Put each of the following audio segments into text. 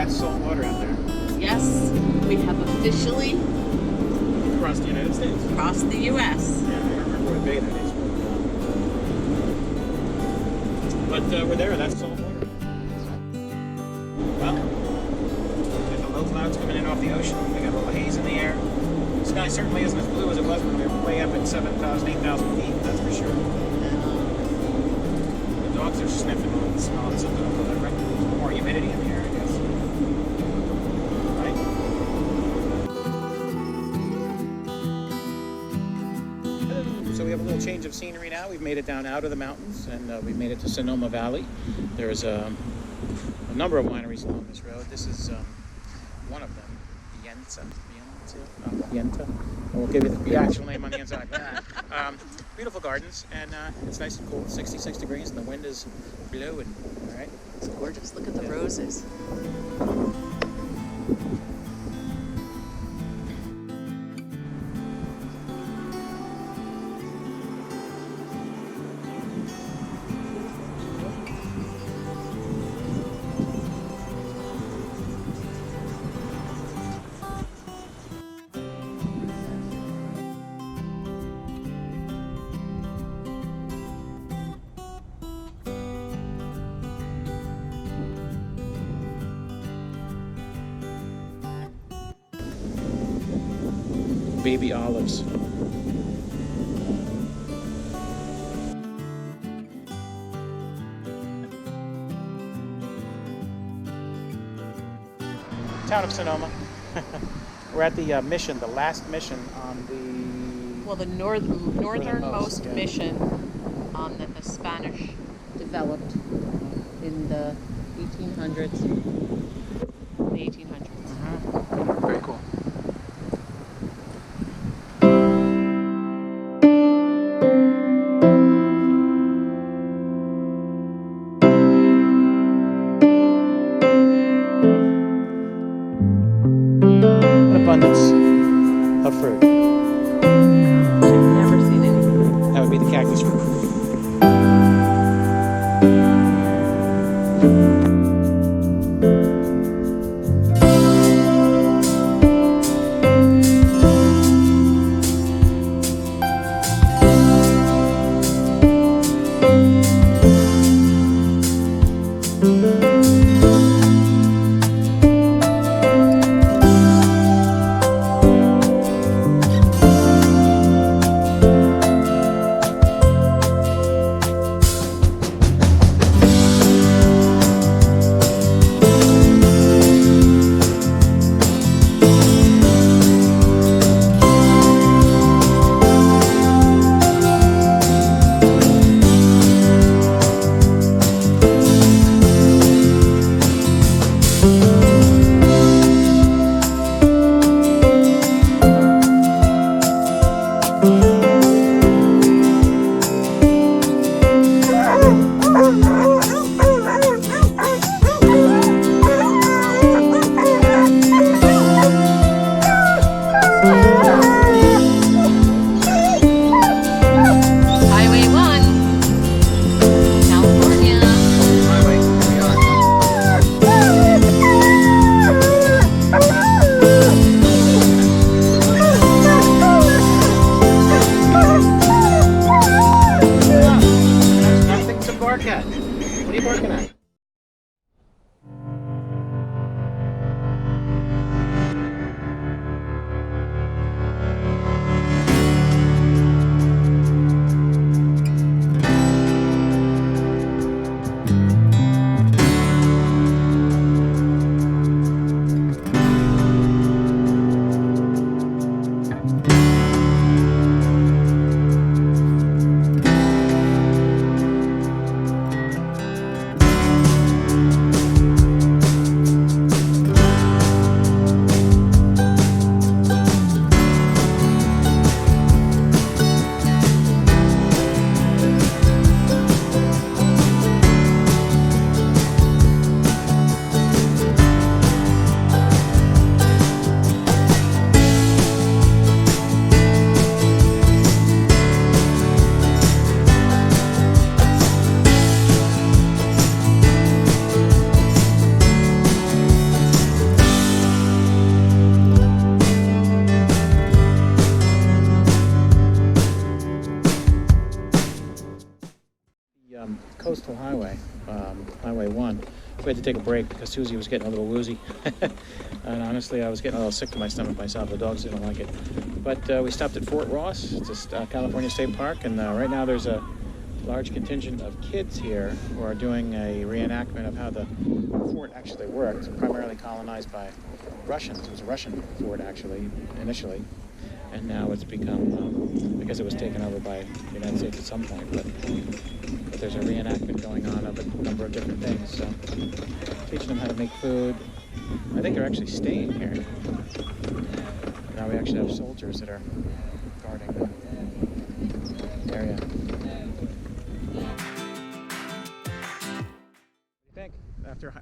that's salt water out there. Yes, we have officially Across the United States. crossed the U.S. Yeah, I don't remember what bay that is. But we're there, that's salt water. Well, with the low clouds coming in off the ocean, we got a little haze in the air. The sky certainly isn't as blue as it was when we were way up at 7,000, 8,000 feet, that's for sure. The dogs are sniffing and smelling something over there, right? There's more humidity in the air, I guess. Right? So we have a little change of scenery now. We've made it down out of the mountains, and we've made it to Sonoma Valley. There's a number of wineries along this road. This is one of them, Yenta. We'll give you the actual name on the inside. Beautiful gardens, and it's nice and cool, 66 degrees, and the wind is blowing. All right, It's gorgeous. Look at the roses. Baby olives. Town of Sonoma. We're at the mission, the last mission on the... Well, the northernmost yeah. mission that the Spanish developed in the 1800s. Very cool. Abundance of fruit. I've never seen anything. That would be the cactus fruit. Highway 1. We had to take a break because Susie was getting a little woozy. And honestly, I was getting a little sick to my stomach myself. The dogs didn't like it. But we stopped at Fort Ross. It's a California State Park. And right now there's a large contingent of kids here who are doing a reenactment of how the fort actually worked, primarily colonized by Russians. It was a Russian fort, actually, initially. And now it's become, because it was taken over by the United States at some point, but there's a reenactment going on of a number of different things. So teaching them how to make food. I think they're actually staying here. Now we actually have soldiers that are guarding the area. What do you think?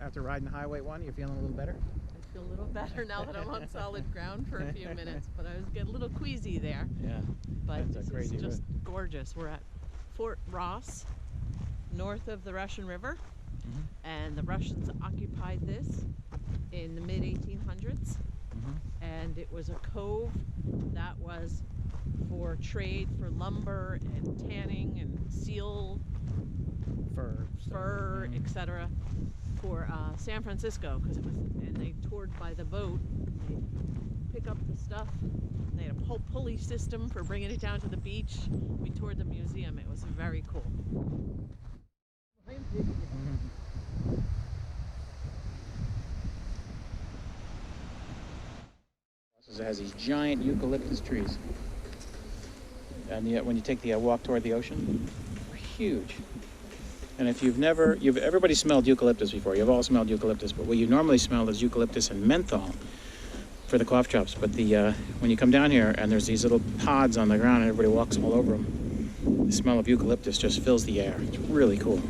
After riding Highway 1, you feeling a little better? I feel a little better now that I'm on solid ground for a few minutes, but I was getting a little queasy there. Yeah. But That's this is just gorgeous. We're at Fort Ross, north of the Russian River, and the Russians occupied this in the mid-1800s, and it was a cove that was for trade for lumber and tanning and seal, fur, etc. for San Francisco, because it was, and they toured by the boat. They pick up the stuff. They had a whole pulley system for bringing it down to the beach. We toured the museum. It was very cool. It has these giant eucalyptus trees, and yet when you take the walk toward the ocean, they're huge. And if everybody smelled eucalyptus before. You've all smelled eucalyptus, but what you normally smell is eucalyptus and menthol for the cough drops. But when you come down here and there's these little pods on the ground and everybody walks all over them, the smell of eucalyptus just fills the air. It's really cool.